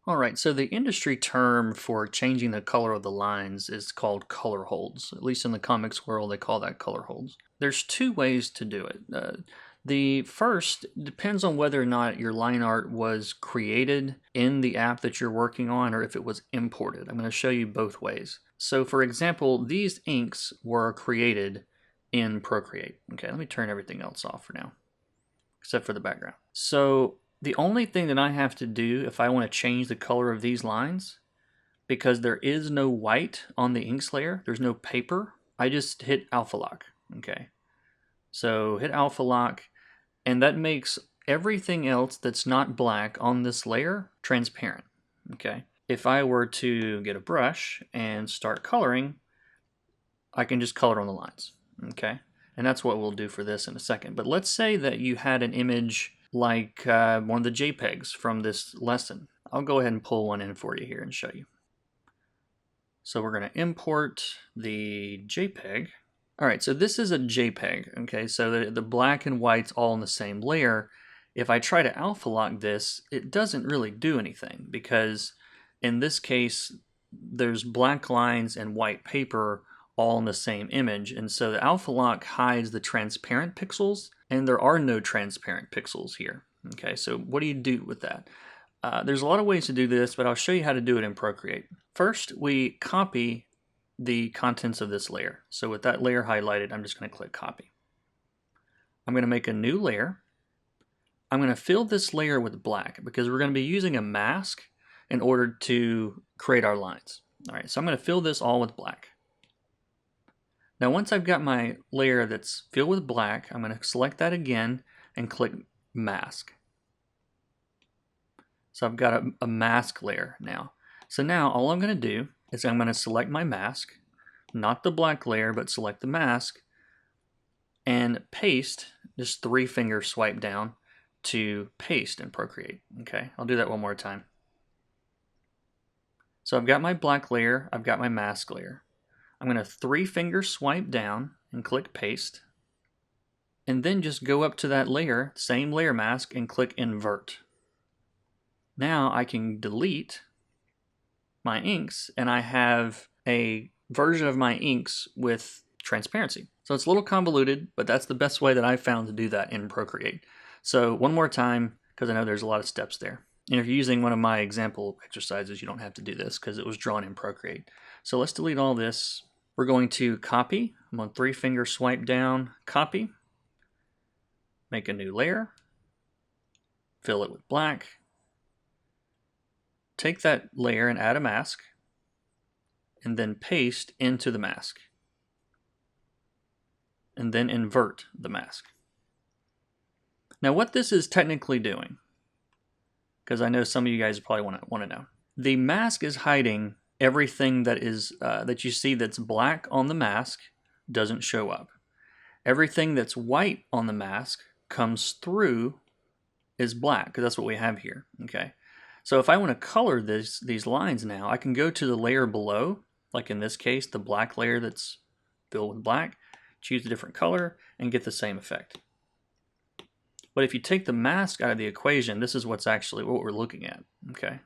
Alright, so the industry term for changing the color of the lines is called color holds. At least in the comics world, they call that color holds. There's two ways to do it. The first depends on whether or not your line art was created in the app that you're working on or if it was imported. I'm going to show you both ways. So for example, these inks were created in Procreate. Okay, let me turn everything else off for now, except for the background. So the only thing that I have to do if I want to change the color of these lines, because there is no white on the inks layer, there's no paper, I just hit alpha lock. Okay, so hit alpha lock, and that makes everything else that's not black on this layer transparent. Okay, if I were to get a brush and start coloring, I can just color on the lines. Okay, and that's what we'll do for this in a second. But let's say that you had an image like one of the JPEGs from this lesson. I'll go ahead and pull one in for you here and show you. So we're going to import the JPEG. All right, so this is a JPEG, okay? So the black and white's all in the same layer. If I try to alpha lock this, it doesn't really do anything because in this case, there's black lines and white paper all in the same image. And so the alpha lock hides the transparent pixels, and there are no transparent pixels here. Okay, so what do you do with that? There's a lot of ways to do this, but I'll show you how to do it in Procreate. First, we copy the contents of this layer. So with that layer highlighted, I'm just going to click copy. I'm going to make a new layer. I'm going to fill this layer with black because we're going to be using a mask in order to create our lines. All right, so I'm going to fill this all with black. Now once I've got my layer that's filled with black, I'm going to select that again and click mask. So I've got a mask layer now. So now all I'm going to do is I'm going to select my mask, not the black layer, but select the mask, and paste, just 3-finger swipe down to paste in Procreate. Okay, I'll do that one more time. So I've got my black layer, I've got my mask layer. I'm going to 3-finger swipe down and click paste, and then just go up to that layer, same layer mask, and click invert. Now I can delete my inks, and I have a version of my inks with transparency. So it's a little convoluted, but that's the best way that I've found to do that in Procreate. So one more time, because I know there's a lot of steps there. And if you're using one of my example exercises, you don't have to do this because it was drawn in Procreate. So let's delete all this. We're going to copy. I'm on 3-finger swipe down, copy, make a new layer, fill it with black, take that layer and add a mask, and then paste into the mask, and then invert the mask. Now what this is technically doing, because I know some of you guys probably want to know, the mask is hiding everything that is that you see that's black on the mask doesn't show up. Everything that's white on the mask comes through is black, because that's what we have here. Okay, so if I want to color these lines now, I can go to the layer below, like in this case, the black layer that's filled with black, choose a different color, and get the same effect. But if you take the mask out of the equation, this is what's actually what we're looking at. Okay.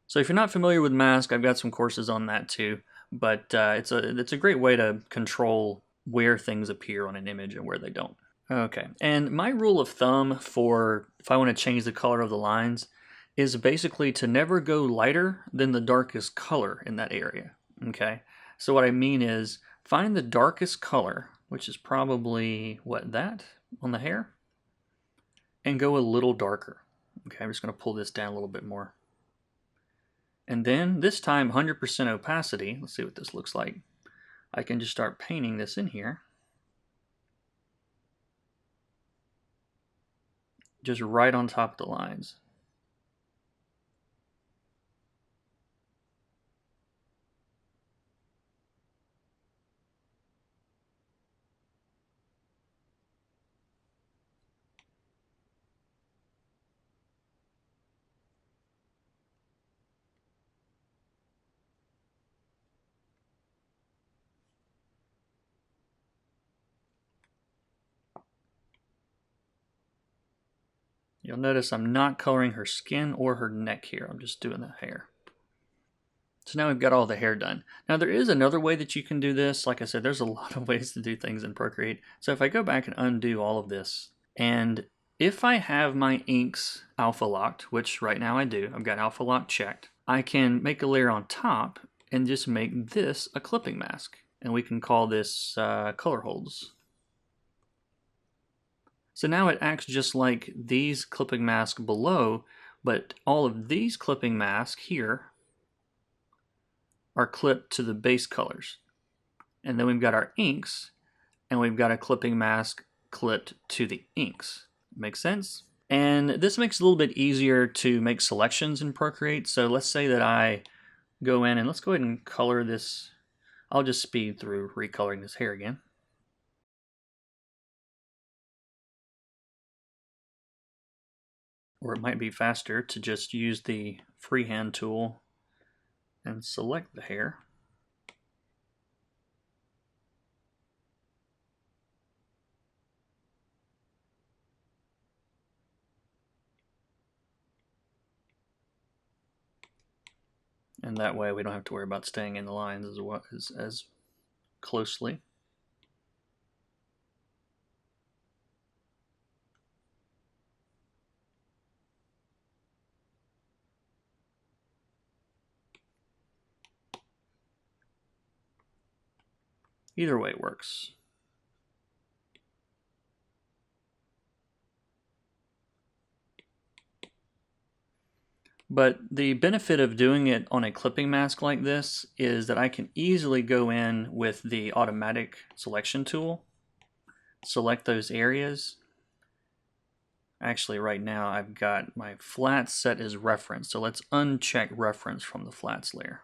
So if you're not familiar with mask, I've got some courses on that too. But it's a great way to control where things appear on an image and where they don't. Okay, and my rule of thumb for if I want to change the color of the lines is basically to never go lighter than the darkest color in that area. Okay, so what I mean is find the darkest color, which is probably that on the hair, and go a little darker. Okay, I'm just going to pull this down a little bit more. And then this time 100% opacity. Let's see what this looks like. I can just start painting this in here. Just right on top of the lines. You'll notice I'm not coloring her skin or her neck here. I'm just doing the hair. So now we've got all the hair done. Now there is another way that you can do this. Like I said, there's a lot of ways to do things in Procreate. So if I go back and undo all of this, and if I have my inks alpha locked, which right now I do, I've got alpha lock checked, I can make a layer on top and just make this a clipping mask. And we can call this color holds. So now it acts just like these clipping masks below, but all of these clipping masks here are clipped to the base colors. And then we've got our inks, and we've got a clipping mask clipped to the inks. Make sense? And this makes it a little bit easier to make selections in Procreate. So let's say that I go in and let's go ahead and color this. I'll just speed through recoloring this hair again. Or it might be faster to just use the freehand tool and select the hair. And that way we don't have to worry about staying in the lines as closely. Either way works. But the benefit of doing it on a clipping mask like this is that I can easily go in with the automatic selection tool, select those areas. Actually, right now I've got my flats set as reference, so let's uncheck reference from the flats layer.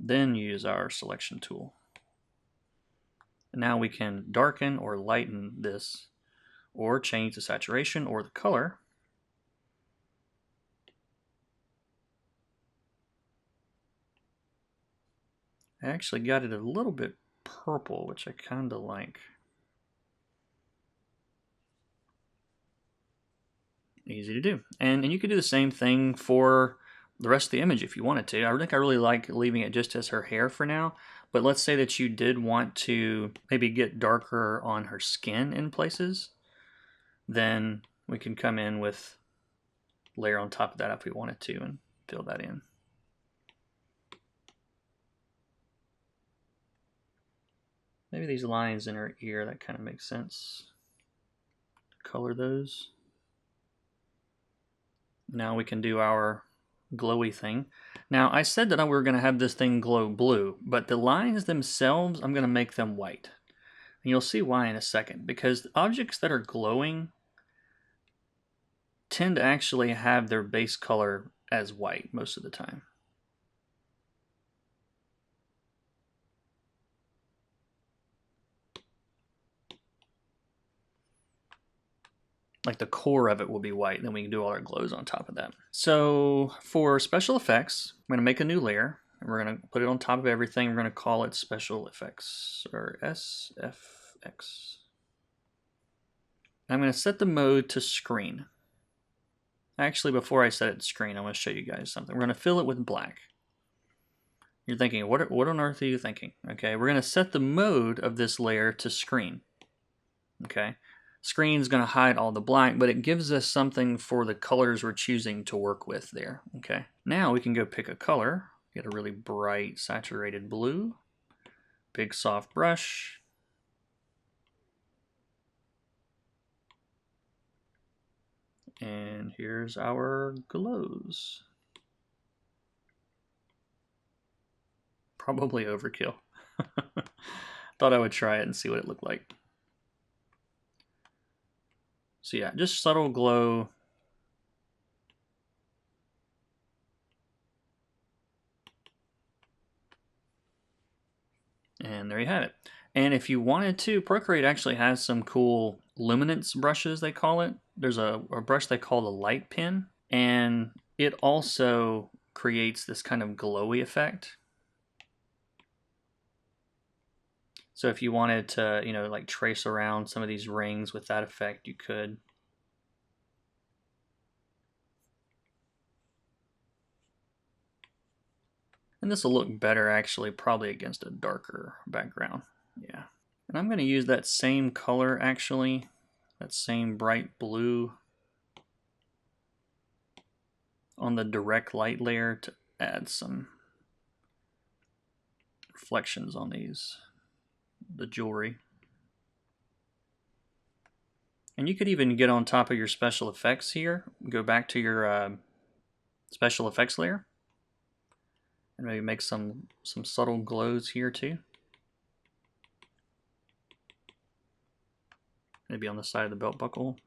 Then use our selection tool. And now we can darken or lighten this, or change the saturation or the color. I actually got it a little bit purple, which I kind of like. Easy to do. And you could do the same thing for the rest of the image if you wanted to. I think I really like leaving it just as her hair for now. But let's say that you did want to maybe get darker on her skin in places. Then we can come in with layer on top of that if we wanted to and fill that in. Maybe these lines in her ear, that kind of makes sense. Color those. Now we can do our glowy thing. Now I said that we were going to have this thing glow blue, but the lines themselves, I'm going to make them white. And you'll see why in a second, because objects that are glowing tend to actually have their base color as white most of the time. Like the core of it will be white, and then we can do all our glows on top of that. So for special effects, I'm going to make a new layer, and we're going to put it on top of everything. We're going to call it Special Effects, or SFX. I'm going to set the mode to screen. Actually, before I set it to screen, I want to show you guys something. We're going to fill it with black. You're thinking, what on earth are you thinking? Okay, we're going to set the mode of this layer to screen. Okay. Screen is going to hide all the black, but it gives us something for the colors we're choosing to work with there. Okay, now we can go pick a color, get a really bright saturated blue, big soft brush, and here's our glows. Probably overkill. Thought I would try it and see what it looked like. So yeah, just subtle glow. And there you have it. And if you wanted to, Procreate actually has some cool luminance brushes, they call it. There's a brush they call the light pen, and it also creates this kind of glowy effect. So if you wanted to, like trace around some of these rings with that effect, you could. And this will look better actually, probably against a darker background. Yeah. And I'm going to use that same color actually, that same bright blue on the direct light layer to add some reflections on the jewelry. And you could even get on top of your special effects here, go back to your special effects layer, and maybe make some subtle glows here too. Maybe on the side of the belt buckle.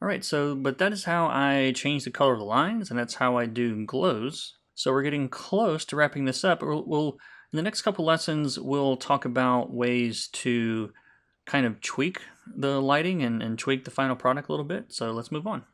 Alright, but that is how I change the color of the lines, and that's how I do glows. So we're getting close to wrapping this up. In the next couple lessons, we'll talk about ways to kind of tweak the lighting and tweak the final product a little bit. So let's move on.